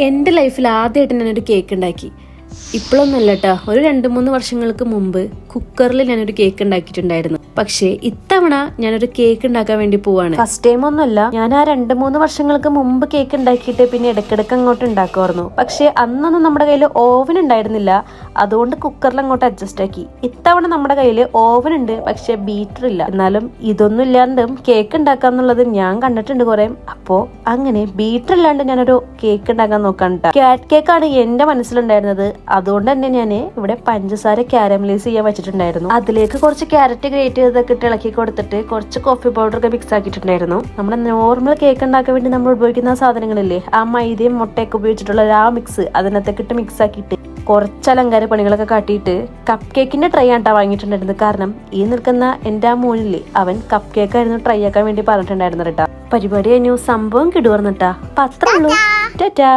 എൻ്റെ ലൈഫിൽ ആദ്യമായിട്ട് ഞാനൊരു കേക്ക് ഉണ്ടാക്കി. ഇപ്പോഴൊന്നുമല്ല കേട്ടോ, ഒരു 2-3 വർഷങ്ങൾക്ക് മുമ്പ് കുക്കറിൽ ഞാനൊരു കേക്ക് ഉണ്ടാക്കിയിട്ടുണ്ടായിരുന്നു. പക്ഷേ ഇത്തവണ ഞാനൊരു കേക്ക് ഉണ്ടാക്കാൻ വേണ്ടി പോവാണ്. ഫസ്റ്റ് ടൈം ഒന്നുമല്ല, ഞാൻ ആ 2-3 വർഷങ്ങൾക്ക് മുമ്പ് കേക്ക് ഉണ്ടാക്കിയിട്ട് പിന്നെ ഇടയ്ക്കിടയ്ക്ക് അങ്ങോട്ട് ഉണ്ടാക്കുമായിരുന്നു. പക്ഷേ അന്നൊന്നും നമ്മുടെ കയ്യിൽ ഓവൻ ഉണ്ടായിരുന്നില്ല, അതുകൊണ്ട് കുക്കറിൽ അങ്ങോട്ട് അഡ്ജസ്റ്റ് ആക്കി. ഇത്തവണ നമ്മുടെ കയ്യിൽ ഓവൻ ഉണ്ട്, പക്ഷെ ബീറ്റർ ഇല്ല. എന്നാലും ഇതൊന്നും ഇല്ലാണ്ടും കേക്ക് ഉണ്ടാക്കാന്നുള്ളത് ഞാൻ കണ്ടിട്ടുണ്ട് കുറെ. അപ്പോ അങ്ങനെ ബീറ്റർ ഇല്ലാണ്ട് ഞാനൊരു കേക്ക് ഉണ്ടാക്കാൻ നോക്കാൻ. ക്യാറ്റ് കേക്കാണ് എന്റെ മനസ്സിലുണ്ടായിരുന്നത്. അതുകൊണ്ട് തന്നെ ഞാൻ ഇവിടെ പഞ്ചസാര കാരമലൈസ് ചെയ്യാൻ വെച്ചിട്ടുണ്ടായിരുന്നു. അതിലേക്ക് കുറച്ച് ക്യാരറ്റ് ഗ്രേറ്റ് ചെയ്തൊക്കെ ഇട്ട് ഇളക്കി കൊടുത്തിട്ട് കുറച്ച് കോഫി പൗഡർ ഒക്കെ മിക്സ് ആക്കിയിട്ടുണ്ടായിരുന്നു. നമ്മുടെ നോർമൽ കേക്ക് ഉണ്ടാക്കാൻ വേണ്ടി നമ്മൾ ഉപയോഗിക്കുന്ന സാധനങ്ങളില്ലേ, ആ മൈദയും മുട്ടയൊക്കെ ഉപയോഗിച്ചിട്ടുള്ള ആ മിക്സ് അതിനകത്തൊക്കെ ഇട്ട് മിക്സ് ആക്കിയിട്ട് കുറച്ച് അലങ്കാര പണികളൊക്കെ കാട്ടിയിട്ട് കപ്പ് കേക്കിന്റെ ട്രൈ ആണ്ടാ വാങ്ങിയിട്ടുണ്ടായിരുന്നത്. കാരണം ഈ നിൽക്കുന്ന എന്റെ ആ മോനില്ലേ, അവൻ കപ്പ് കേക്ക് ആയിരുന്നു ട്രൈ ആക്കാൻ വേണ്ടി പറഞ്ഞിട്ടുണ്ടായിരുന്നു കേട്ടാ. പരിപാടി കഴിഞ്ഞു, സംഭവം കിടുവർന്നിട്ടാ. അപ്പൊ അത്രേ ഉള്ളൂ. ടാറ്റാ.